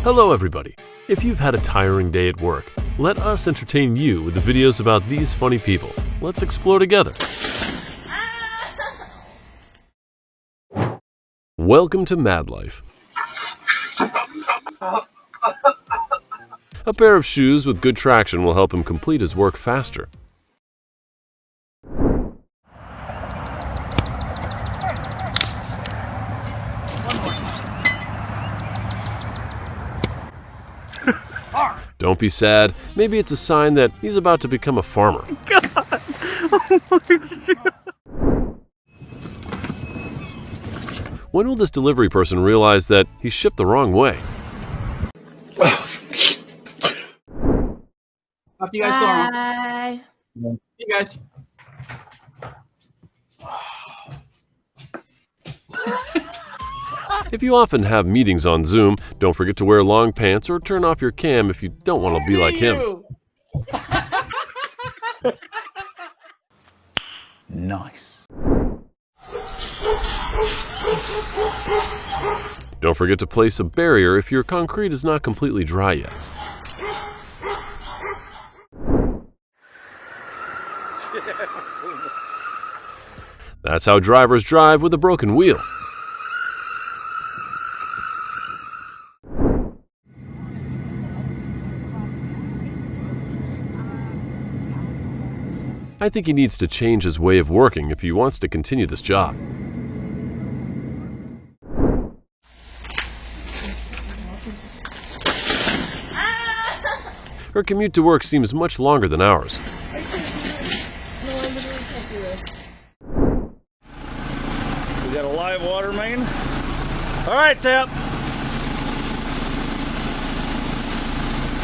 Hello everybody! If you've had a tiring day at work, let us entertain you with the videos about these funny people. Let's explore together. Welcome to Madlife. A pair of shoes with good traction will help him complete his work faster. Don't be sad. Maybe it's a sign that he's about to become a farmer. God. Oh my God. When will this delivery person realize that he shipped the wrong way? Talk to you guys tomorrow. Bye. See you guys. If you often have meetings on Zoom, don't forget to wear long pants or turn off your cam if you don't want to be like him. Nice. Don't forget to place a barrier if your concrete is not completely dry yet. That's how drivers drive with a broken wheel. I think he needs to change his way of working if he wants to continue this job. Her commute to work seems much longer than ours. We got a live water main. All right, Tap.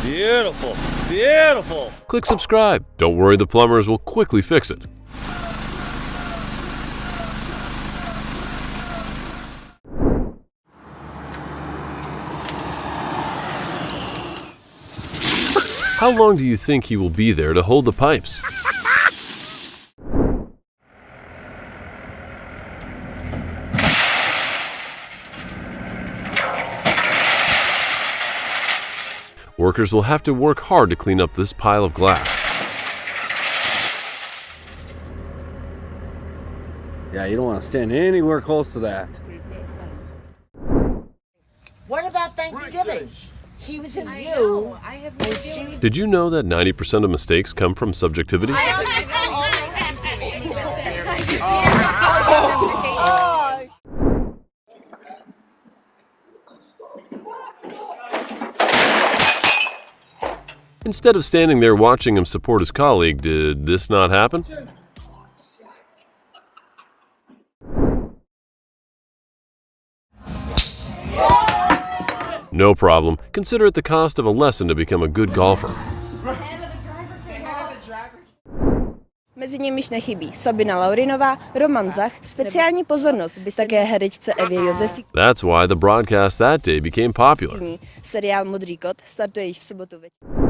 Beautiful, beautiful. Click subscribe. Don't worry, the plumbers will quickly fix it. How long do you think he will be there to hold the pipes? Workers will have to work hard to clean up this pile of glass. Yeah, you don't want to stand anywhere close to that. What about Thanksgiving? He was in you. I have no idea. Did you know that 90% of mistakes come from subjectivity? Instead of standing there watching him support his colleague, did this not happen? No problem. Consider it the cost of a lesson to become a good golfer. Mezi nimiž nechybí Sabina Laurinová, Roman Zach, speciální pozornost by také herečce Evě Josefík. That's why the broadcast that day became popular. Seriál Modrý kot startuje již v sobotu večer.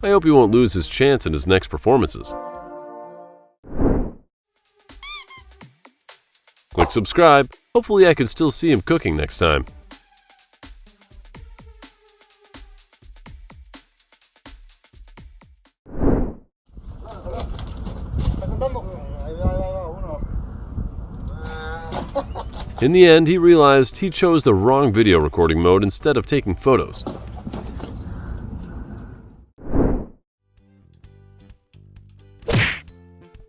I hope he won't lose his chance in his next performances. Click subscribe. Hopefully I can still see him cooking next time. In the end, he realized he chose the wrong video recording mode instead of taking photos.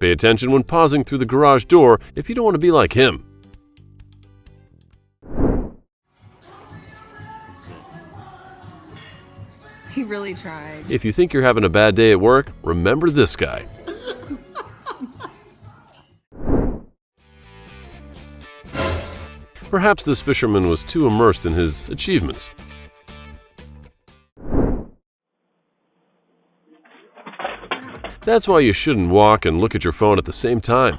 Pay attention when pausing through the garage door if you don't want to be like him. He really tried. If you think you're having a bad day at work, remember this guy. Perhaps this fisherman was too immersed in his achievements. That's why you shouldn't walk and look at your phone at the same time.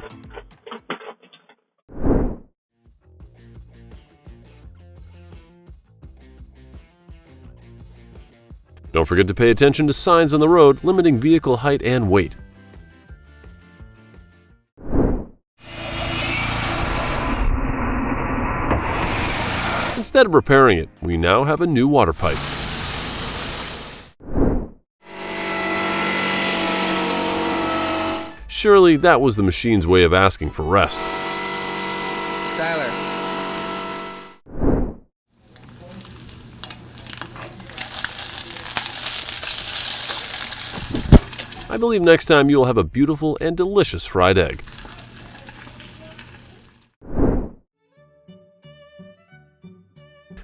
Don't forget to pay attention to signs on the road limiting vehicle height and weight. Instead of repairing it, we now have a new water pipe. Surely that was the machine's way of asking for rest. Tyler. I believe next time you will have a beautiful and delicious fried egg.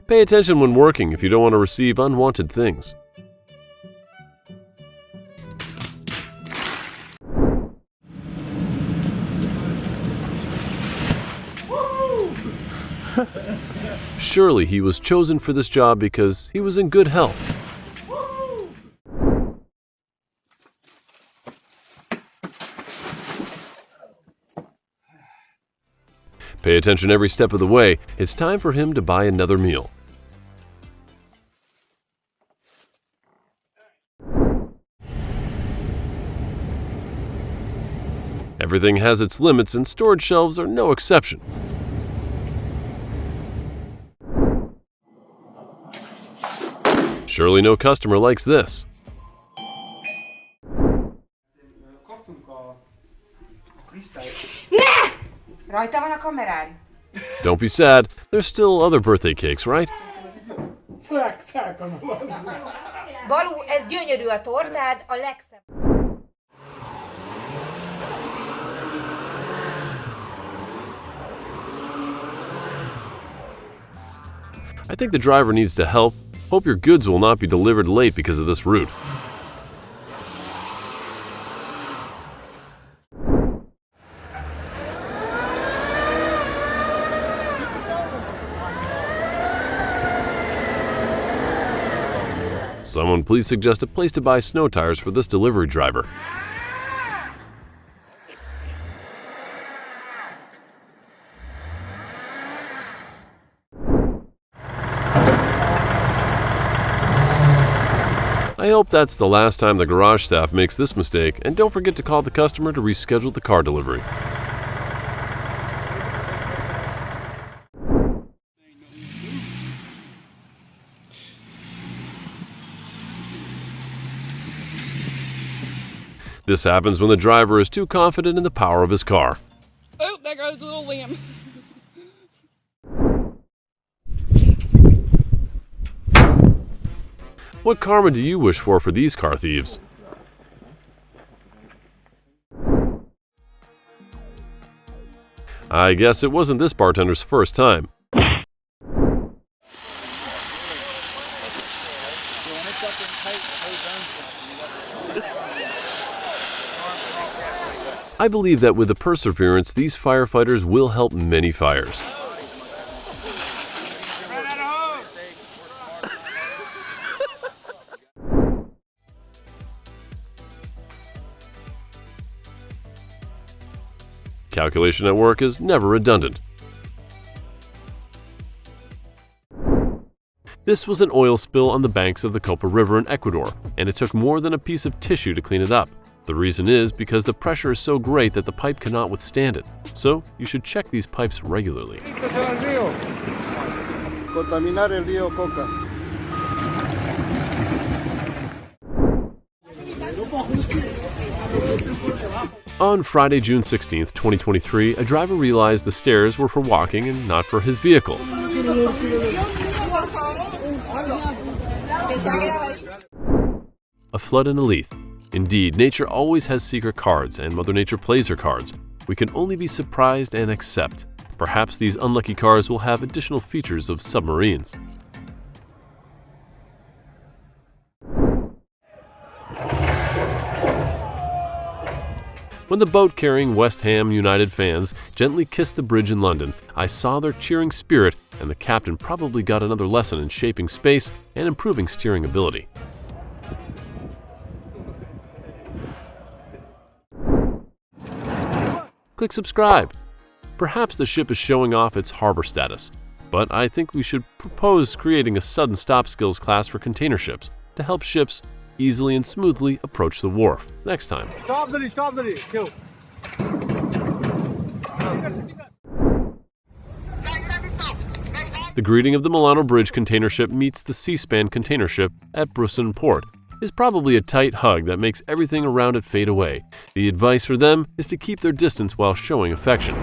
Pay attention when working if you don't want to receive unwanted things. Surely he was chosen for this job because he was in good health. Pay attention every step of the way. It's time for him to buy another meal. Everything has its limits, and storage shelves are no exception. Surely no customer likes this. Rajta van a kamerád. Don't be sad, there's still other birthday cakes, right? Balú, ez gyönyörű a tortád, a legszebb. I think the driver needs to help. Hope your goods will not be delivered late because of this route. Someone please suggest a place to buy snow tires for this delivery driver. I hope that's the last time the garage staff makes this mistake, and don't forget to call the customer to reschedule the car delivery. This happens when the driver is too confident in the power of his car. Oh, there goes little Liam. What karma do you wish for these car thieves? I guess it wasn't this bartender's first time. I believe that with the perseverance, these firefighters will help many fires. Calculation at work is never redundant. This was an oil spill on the banks of the Copa River in Ecuador, and it took more than a piece of tissue to clean it up. The reason is because the pressure is so great that the pipe cannot withstand it. So you should check these pipes regularly. Contaminar el río Coca. On Friday, June 16th, 2023, a driver realized the stairs were for walking and not for his vehicle. A flood in a Leith. Indeed, nature always has secret cards, and Mother Nature plays her cards. We can only be surprised and accept. Perhaps these unlucky cars will have additional features of submarines. When the boat carrying West Ham United fans gently kissed the bridge in London, I saw their cheering spirit, and the captain probably got another lesson in shaping space and improving steering ability. Click subscribe. Perhaps the ship is showing off its harbor status, but I think we should propose creating a sudden stop skills class for container ships to help ships easily and smoothly approach the wharf next time. Stop the kill. The greeting of the Milano Bridge container ship meets the C-SPAN container ship at Brusson Port is probably a tight hug that makes everything around it fade away. The advice for them is to keep their distance while showing affection.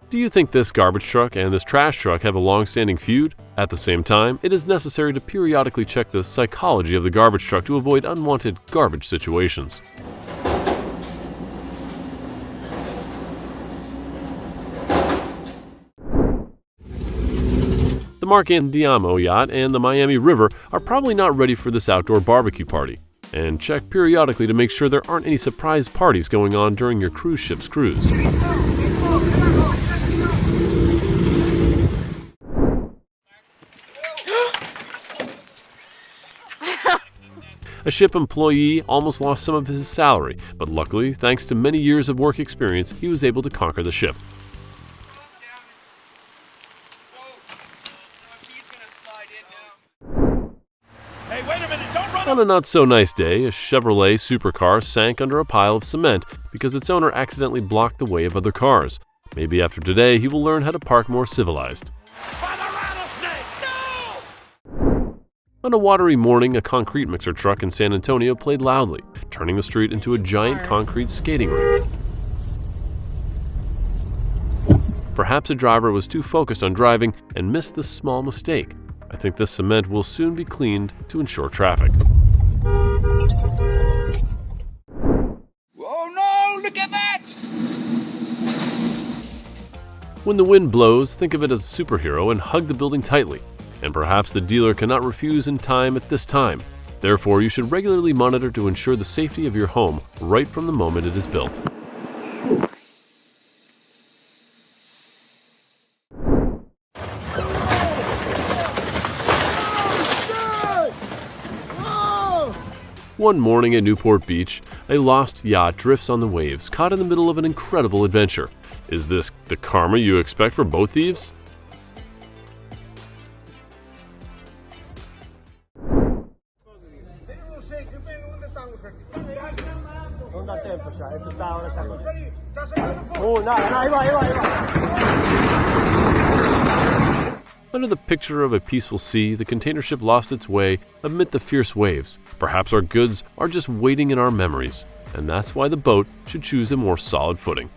Do you think this garbage truck and this trash truck have a long-standing feud? At the same time, it is necessary to periodically check the psychology of the garbage truck to avoid unwanted garbage situations. The Mark Andiamo yacht and the Miami River are probably not ready for this outdoor barbecue party. And check periodically to make sure there aren't any surprise parties going on during your cruise ship's cruise. A ship employee almost lost some of his salary, but luckily, thanks to many years of work experience, he was able to conquer the ship. Hey, wait a minute, don't run! On a not-so-nice day, a Chevrolet supercar sank under a pile of cement because its owner accidentally blocked the way of other cars. Maybe after today, he will learn how to park more civilized. By the rattlesnake! No! On a watery morning, a concrete mixer truck in San Antonio played loudly, turning the street into a giant concrete skating rink. Perhaps a driver was too focused on driving and missed this small mistake. I think this cement will soon be cleaned to ensure traffic. Oh no, look at that! When the wind blows, think of it as a superhero and hug the building tightly. And perhaps the dealer cannot refuse in time at this time. Therefore, you should regularly monitor to ensure the safety of your home right from the moment it is built. One morning at Newport Beach, a lost yacht drifts on the waves, caught in the middle of an incredible adventure. Is this the karma you expect for boat thieves? Under the picture of a peaceful sea, the container ship lost its way amid the fierce waves. Perhaps our goods are just waiting in our memories, and that's why the boat should choose a more solid footing.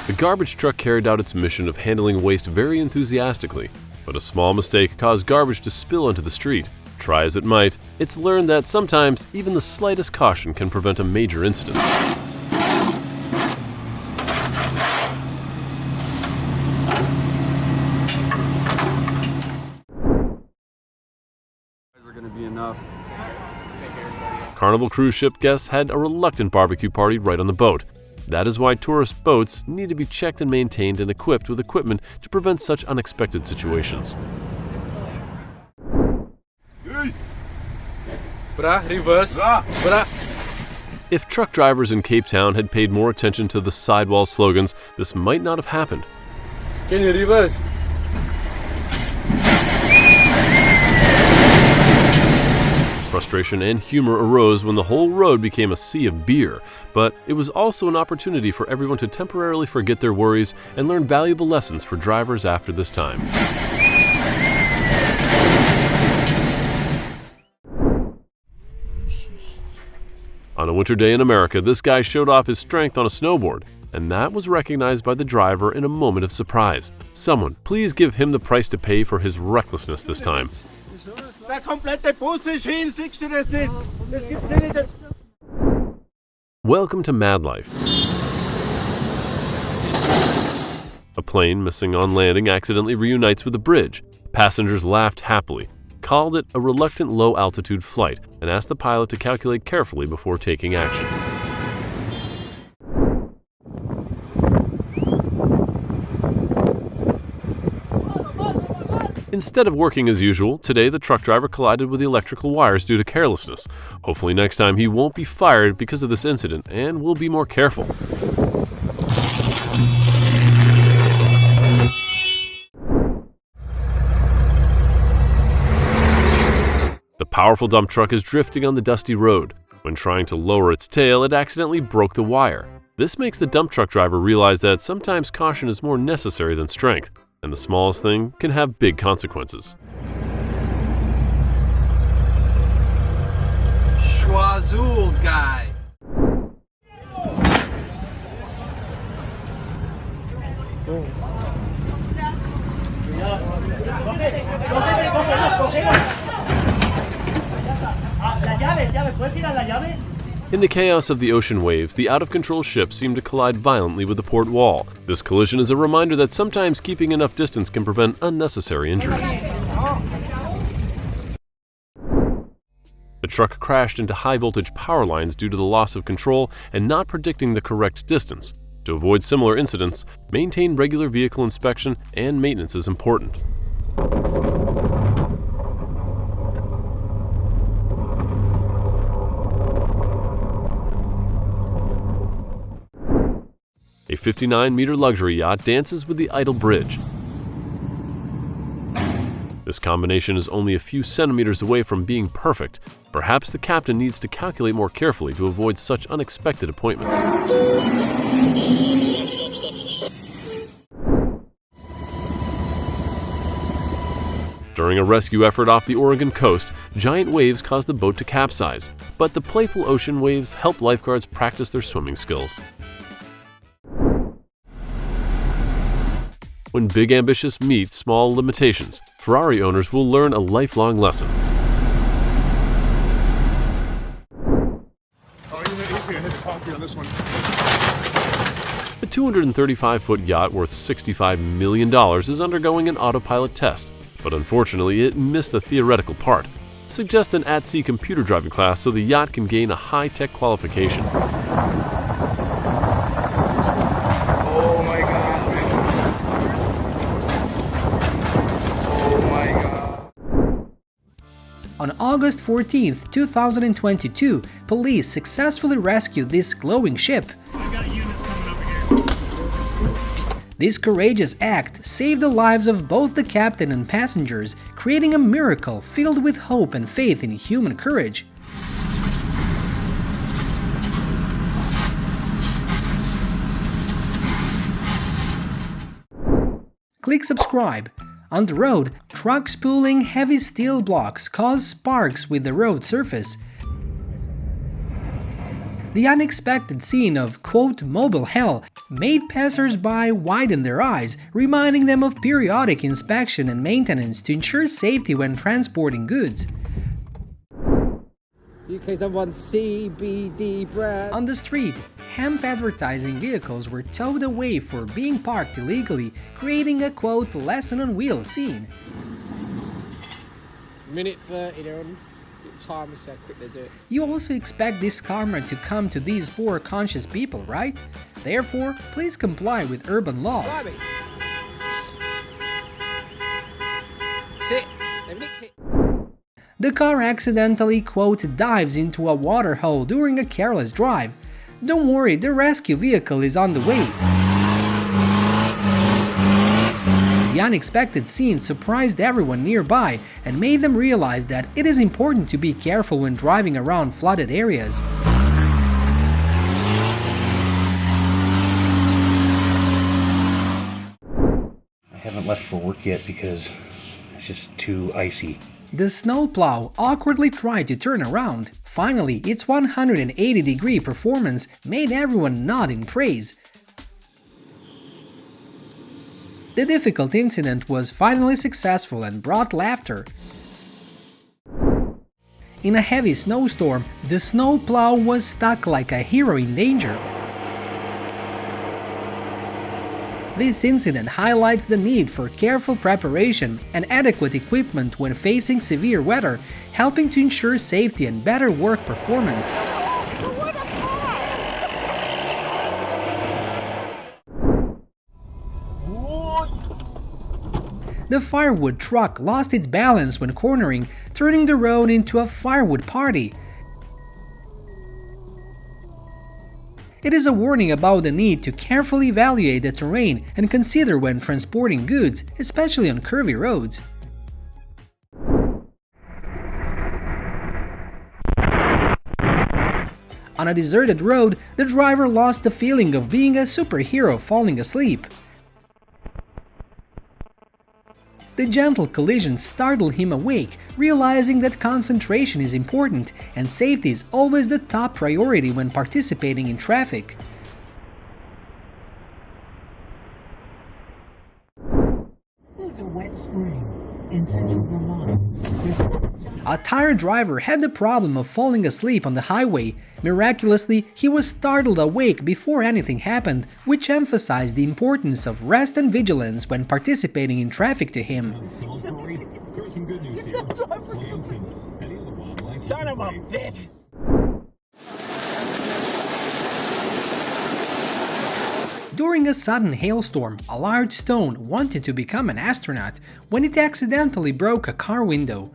The garbage truck carried out its mission of handling waste very enthusiastically, but a small mistake caused garbage to spill onto the street. Try as it might, it's learned that sometimes even the slightest caution can prevent a major incident. Carnival cruise ship guests had a reluctant barbecue party right on the boat. That is why tourist boats need to be checked and maintained and equipped with equipment to prevent such unexpected situations. Reverse. If truck drivers in Cape Town had paid more attention to the sidewall slogans, this might not have happened. Can you reverse? Frustration and humor arose when the whole road became a sea of beer, but it was also an opportunity for everyone to temporarily forget their worries and learn valuable lessons for drivers after this time. On a winter day in America, this guy showed off his strength on a snowboard, and that was recognized by the driver in a moment of surprise. Someone, please give him the price to pay for his recklessness this time. Der komplette Bus ist hin, siehst du das nicht? Das gibt's ja nicht. Welcome to Madlife. A plane missing on landing accidentally reunites with a bridge. Passengers laughed happily, called it a reluctant low-altitude flight, and asked the pilot to calculate carefully before taking action. Instead of working as usual, today the truck driver collided with the electrical wires due to carelessness. Hopefully next time he won't be fired because of this incident and will be more careful. powerful dump truck is drifting on the dusty road. When trying to lower its tail, it accidentally broke the wire. This makes the dump truck driver realize that sometimes caution is more necessary than strength, and the smallest thing can have big consequences. Schwazul guy. In the chaos of the ocean waves, the out-of-control ship seemed to collide violently with the port wall. This collision is a reminder that sometimes keeping enough distance can prevent unnecessary injuries. The truck crashed into high-voltage power lines due to the loss of control and not predicting the correct distance. To avoid similar incidents, maintain regular vehicle inspection and maintenance is important. A 59-meter luxury yacht dances with the idle bridge. This combination is only a few centimeters away from being perfect. Perhaps the captain needs to calculate more carefully to avoid such unexpected appointments. During a rescue effort off the Oregon coast, giant waves caused the boat to capsize, but the playful ocean waves help lifeguards practice their swimming skills. When big ambitions meet small limitations, Ferrari owners will learn a lifelong lesson. The 235-foot yacht worth $65 million is undergoing an autopilot test, but unfortunately it missed the theoretical part. Suggest an at-sea computer driving class so the yacht can gain a high-tech qualification. On August 14, 2022, police successfully rescued this glowing ship. This courageous act saved the lives of both the captain and passengers, creating a miracle filled with hope and faith in human courage. Click subscribe. On the road, trucks pulling heavy steel blocks cause sparks with the road surface. The unexpected scene of, quote, mobile hell made passers-by widen their eyes, reminding them of periodic inspection and maintenance to ensure safety when transporting goods. UK's #1 CBD brand. On the street, hemp advertising vehicles were towed away for being parked illegally, creating a, quote, lesson on wheels scene. Minute 30, they're on time, see how quick they do it. You also expect this karma to come to these poor conscious people, right? Therefore, please comply with urban laws. Sit. They've nicked it. The car accidentally, quote, dives into a water hole during a careless drive. Don't worry, the rescue vehicle is on the way. The unexpected scene surprised everyone nearby and made them realize that it is important to be careful when driving around flooded areas. I haven't left for work yet because it's just too icy. The snowplow awkwardly tried to turn around. Finally, its 180-degree performance made everyone nod in praise. The difficult incident was finally successful and brought laughter. In a heavy snowstorm, the snowplow was stuck like a hero in danger. This incident highlights the need for careful preparation and adequate equipment when facing severe weather, helping to ensure safety and better work performance. The firewood truck lost its balance when cornering, turning the road into a firewood party. It is a warning about the need to carefully evaluate the terrain and consider when transporting goods, especially on curvy roads. On a deserted road, the driver lost the feeling of being a superhero falling asleep. The gentle collision startled him awake, realizing that concentration is important and safety is always the top priority when participating in traffic. There's a wet spring in central Vermont. A tired driver had the problem of falling asleep on the highway. Miraculously, he was startled awake before anything happened, which emphasized the importance of rest and vigilance when participating in traffic to him. Son of a bitch! During a sudden hailstorm, a large stone wanted to become an astronaut when it accidentally broke a car window.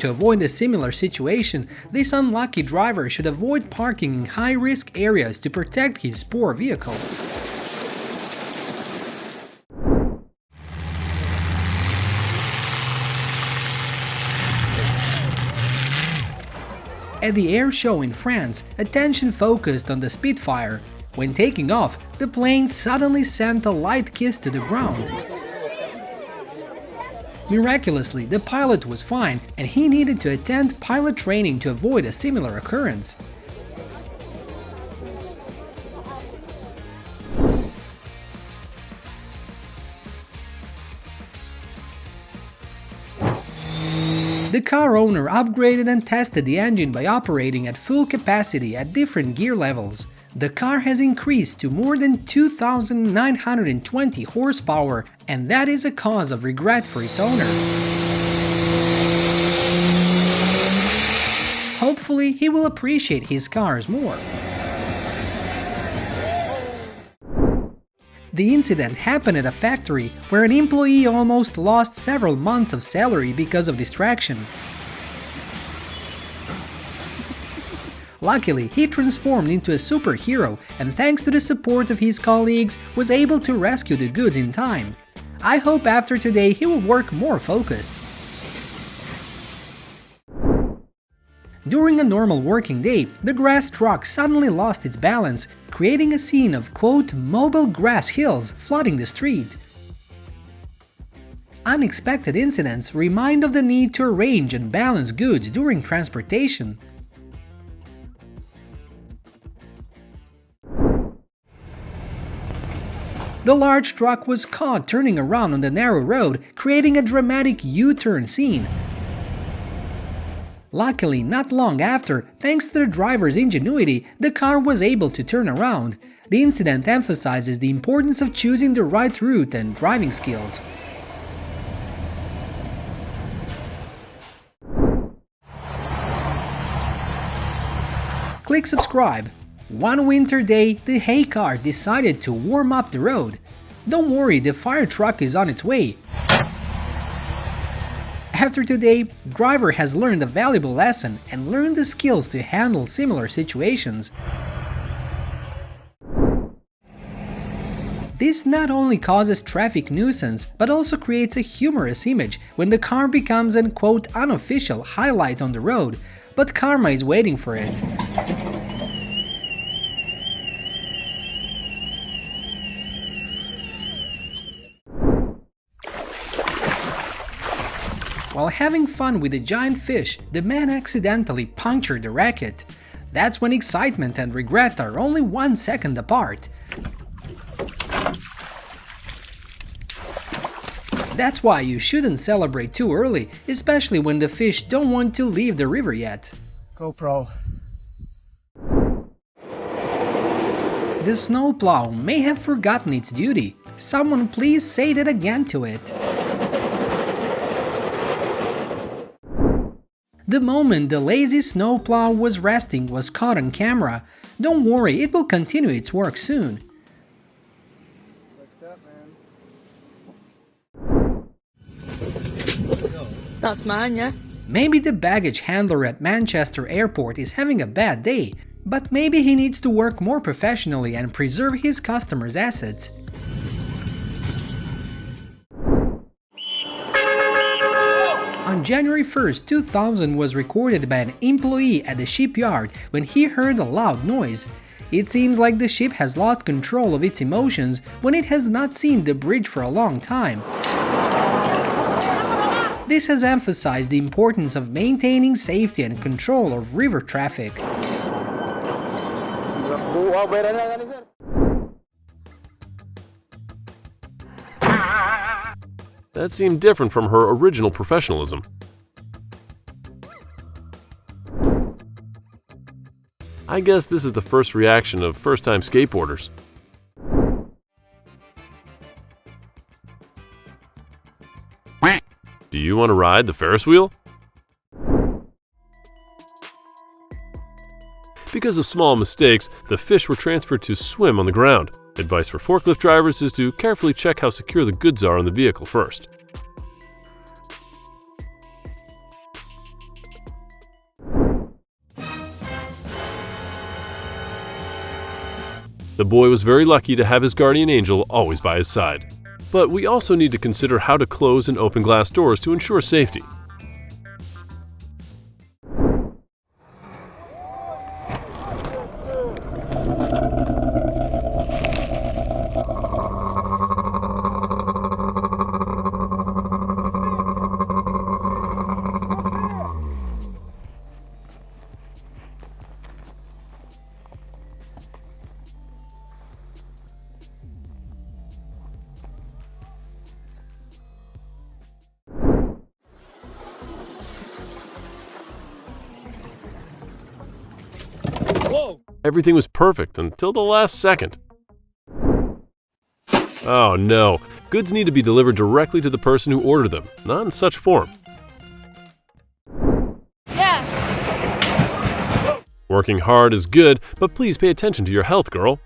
To avoid a similar situation, this unlucky driver should avoid parking in high-risk areas to protect his poor vehicle. At the air show in France, attention focused on the Spitfire. When taking off, the plane suddenly sent a light kiss to the ground. Miraculously, the pilot was fine, and he needed to attend pilot training to avoid a similar occurrence. The car owner upgraded and tested the engine by operating at full capacity at different gear levels. The car has increased to more than 2,920 horsepower, and that is a cause of regret for its owner. Hopefully, he will appreciate his cars more. The incident happened at a factory where an employee almost lost several months of salary because of distraction. Luckily, he transformed into a superhero and thanks to the support of his colleagues was able to rescue the goods in time. I hope after today he will work more focused. During a normal working day, the grass truck suddenly lost its balance, creating a scene of, quote, mobile grass hills flooding the street. Unexpected incidents remind of the need to arrange and balance goods during transportation. The large truck was caught turning around on the narrow road, creating a dramatic U-turn scene. Luckily, not long after, thanks to the driver's ingenuity, the car was able to turn around. The incident emphasizes the importance of choosing the right route and driving skills. Click subscribe. One winter day, the hay cart decided to warm up the road. Don't worry, the fire truck is on its way. After today, driver has learned a valuable lesson and learned the skills to handle similar situations. This not only causes traffic nuisance, but also creates a humorous image when the car becomes an, quote, unofficial highlight on the road, but karma is waiting for it. While having fun with a giant fish, the man accidentally punctured the racket. That's when excitement and regret are only 1 second apart. That's why you shouldn't celebrate too early, especially when the fish don't want to leave the river yet. GoPro. The snowplow may have forgotten its duty. Someone please say that again to it. The moment the lazy snowplow was resting was caught on camera. Don't worry, it will continue its work soon. That's mine, yeah? Maybe the baggage handler at Manchester Airport is having a bad day, but maybe he needs to work more professionally and preserve his customers' assets. on January 1st, 2000 was recorded by an employee at the shipyard when he heard a loud noise. It seems like the ship has lost control of its emotions when it has not seen the bridge for a long time. This has emphasized the importance of maintaining safety and control of river traffic. That seemed different from her original professionalism. I guess this is the first reaction of first-time skateboarders. Do you want to ride the Ferris wheel? Because of small mistakes, the fish were transferred to swim on the ground. Advice for forklift drivers is to carefully check how secure the goods are on the vehicle first. The boy was very lucky to have his guardian angel always by his side. But we also need to consider how to close and open glass doors to ensure safety. Everything was perfect until the last second. Oh no, goods need to be delivered directly to the person who ordered them, not in such form. Yeah. Working hard is good, but please pay attention to your health, girl.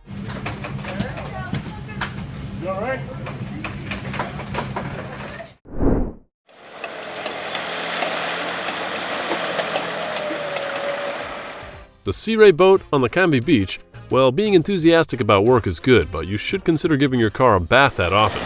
You all right? The Sea Ray boat on the Canby beach. Well, being enthusiastic about work is good, but you should consider giving your car a bath that often.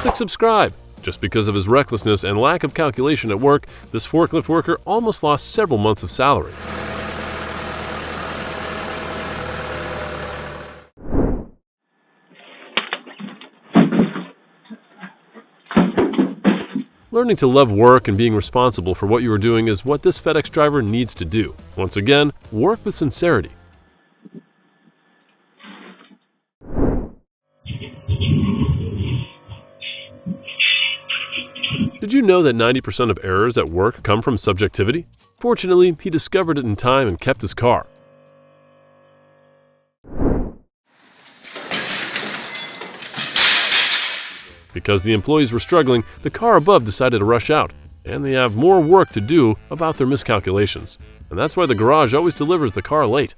Click subscribe. Just because of his recklessness and lack of calculation at work, this forklift worker almost lost several months of salary. Learning to love work and being responsible for what you are doing is what this FedEx driver needs to do. Once again, work with sincerity. Did you know that 90% of errors at work come from subjectivity? Fortunately, he discovered it in time and kept his car. Because the employees were struggling, the car above decided to rush out, and they have more work to do about their miscalculations. And that's why the garage always delivers the car late.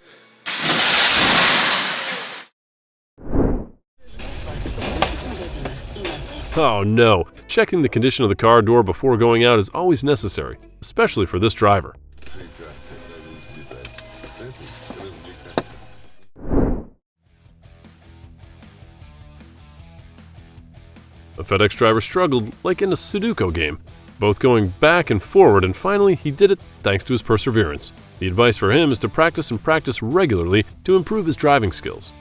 Oh no, checking the condition of the car door before going out is always necessary, especially for this driver. The FedEx driver struggled like in a Sudoku game, both going back and forward, and finally he did it thanks to his perseverance. The advice for him is to practice and practice regularly to improve his driving skills.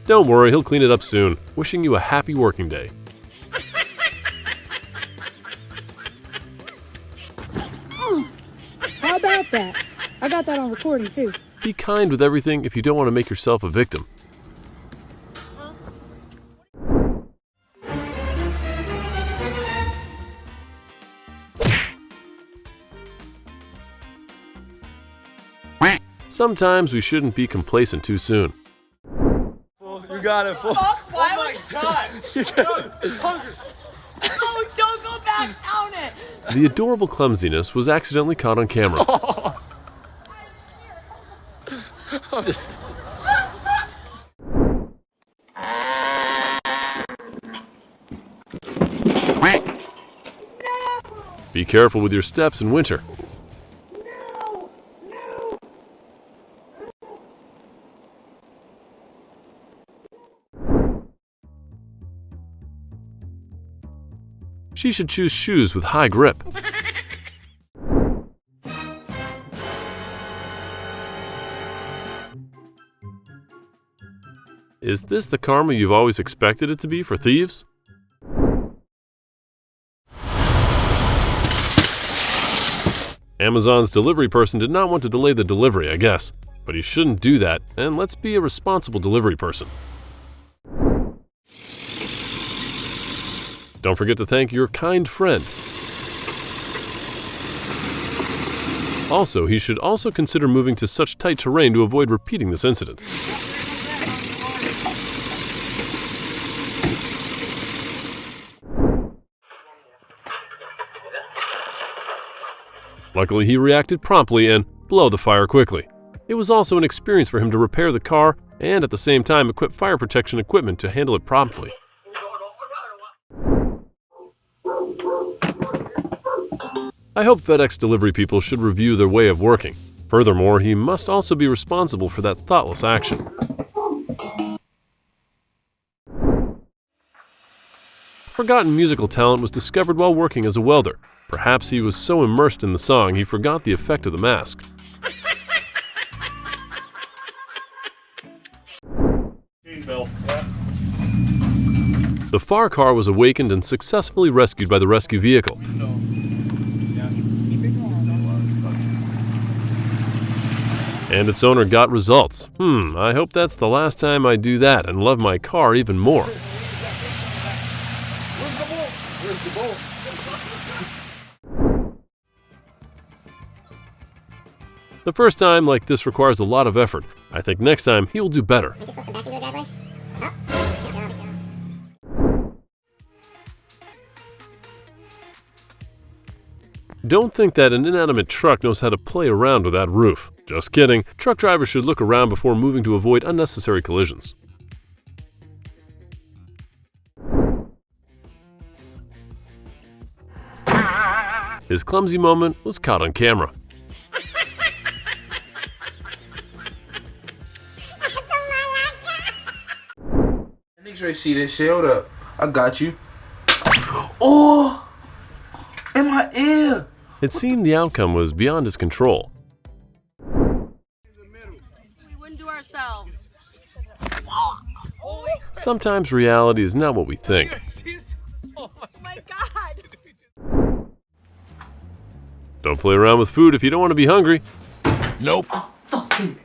Don't worry, he'll clean it up soon. Wishing you a happy working day. How about that? I got that on recording too. Be kind with everything if you don't want to make yourself a victim. Sometimes we shouldn't be complacent too soon. You got it, fool. Oh my god! Oh, don't go back down it! The adorable clumsiness was accidentally caught on camera. Just... Be careful with your steps in winter. She should choose shoes with high grip. Is this the karma you've always expected it to be for thieves? Amazon's delivery person did not want to delay the delivery, I guess. But he shouldn't do that, and let's be a responsible delivery person. Don't forget to thank your kind friend. Also, he should also consider moving to such tight terrain to avoid repeating this incident. Luckily, he reacted promptly and blew the fire quickly. It was also an experience for him to repair the car and at the same time equip fire protection equipment to handle it promptly. I hope FedEx delivery people should review their way of working. Furthermore, he must also be responsible for that thoughtless action. Forgotten musical talent was discovered while working as a welder. Perhaps he was so immersed in the song he forgot the effect of the mask. The fire car was awakened and successfully rescued by the rescue vehicle. And its owner got results. I hope that's the last time I do that and love my car even more. The first time like this requires a lot of effort. I think next time he will do better. Don't think that an inanimate truck knows how to play around with that roof. Just kidding. Truck drivers should look around before moving to avoid unnecessary collisions. His clumsy moment was caught on camera. X-ray, see this shit? Hold up. I got you. Oh! In my ear! It seemed the outcome was beyond his control. We wouldn't do ourselves. Sometimes reality is not what we think. Oh my God! Don't play around with food if you don't want to be hungry. Nope. Fucking.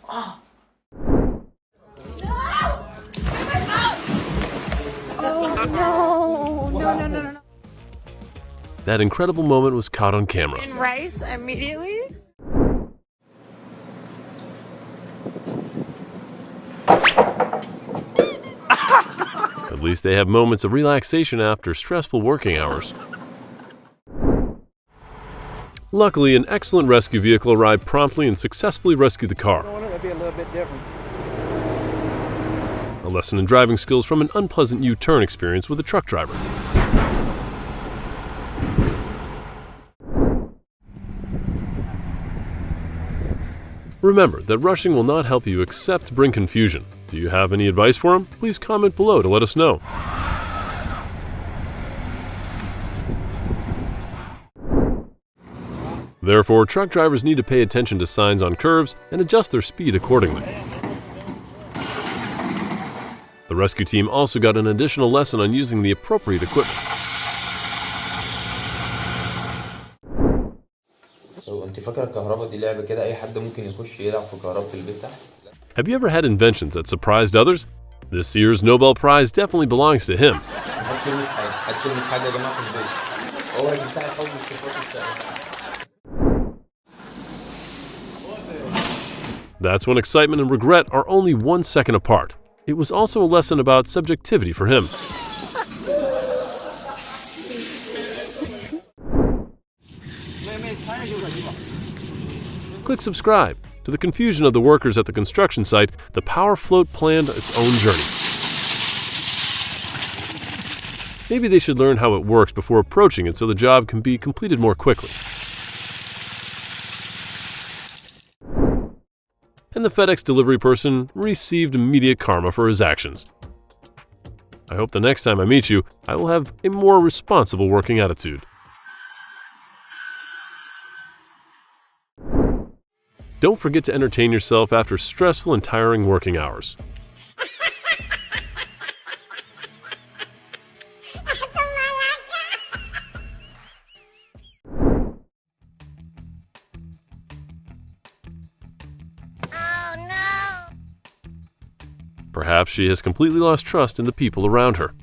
Oh. No. That incredible moment was caught on camera. In rice immediately? At least they have moments of relaxation after stressful working hours. Luckily, an excellent rescue vehicle arrived promptly and successfully rescued the car. It'd be a little bit different. A lesson in driving skills from an unpleasant U-turn experience with a truck driver. Remember that rushing will not help you except bring confusion. Do you have any advice for him? Please comment below to let us know. Therefore, truck drivers need to pay attention to signs on curves and adjust their speed accordingly. The rescue team also got an additional lesson on using the appropriate equipment. Have you ever had inventions that surprised others? This year's Nobel Prize definitely belongs to him. That's when excitement and regret are only 1 second apart. It was also a lesson about subjectivity for him. Click subscribe. To the confusion of the workers at the construction site, the power float planned its own journey. Maybe they should learn how it works before approaching it so the job can be completed more quickly. And the FedEx delivery person received immediate karma for his actions. I hope the next time I meet you, I will have a more responsible working attitude. Don't forget to entertain yourself after stressful and tiring working hours. Perhaps she has completely lost trust in the people around her.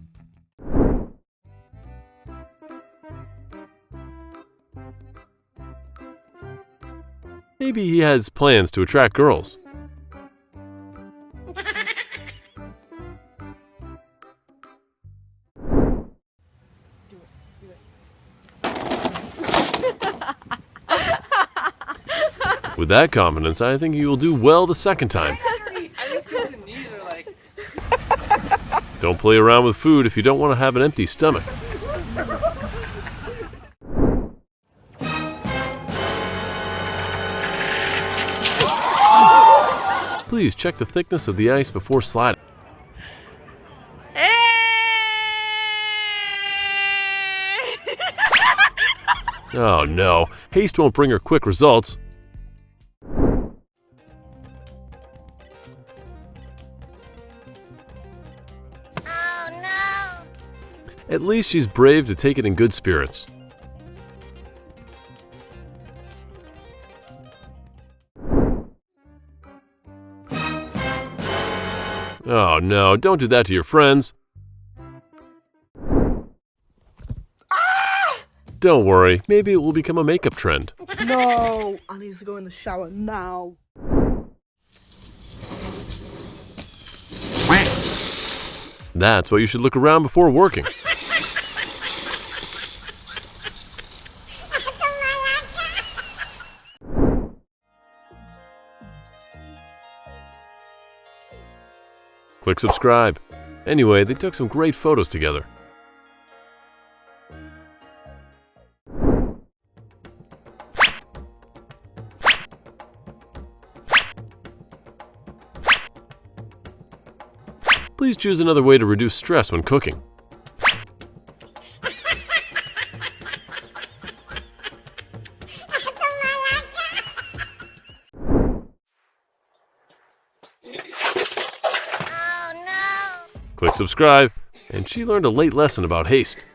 Maybe he has plans to attract girls. With that confidence, I think you will do well the second time. Don't play around with food if you don't want to have an empty stomach. Please check the thickness of the ice before sliding. Oh no, haste won't bring her quick results. At least she's brave to take it in good spirits. Oh no, don't do that to your friends. Don't worry, maybe it will become a makeup trend. No, I need to go in the shower now. That's why you should look around before working. Click subscribe. Anyway, they took some great photos together. Please choose another way to reduce stress when cooking. Click subscribe, and she learned a late lesson about haste.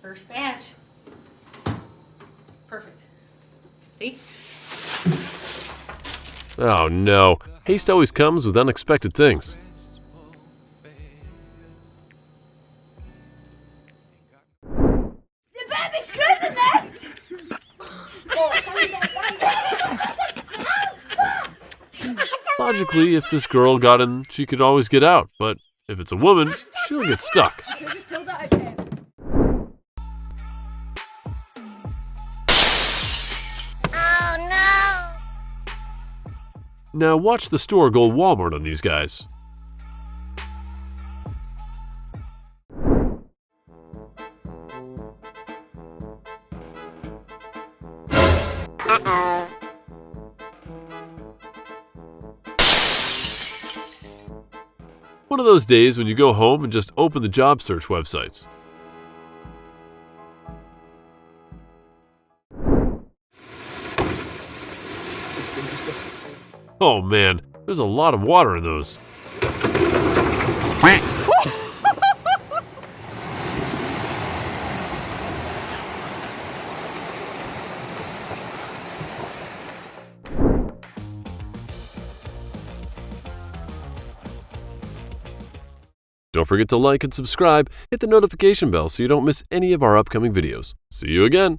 First batch. Perfect. See? Oh no, haste always comes with unexpected things. The baby screws in this! Logically, if this girl got in, she could always get out, but if it's a woman, she'll get stuck. Now watch the store go Walmart on these guys. One of those days when you go home and just open the job search websites. Oh man, there's a lot of water in those. Don't forget to like and subscribe, hit the notification bell so you don't miss any of our upcoming videos. See you again!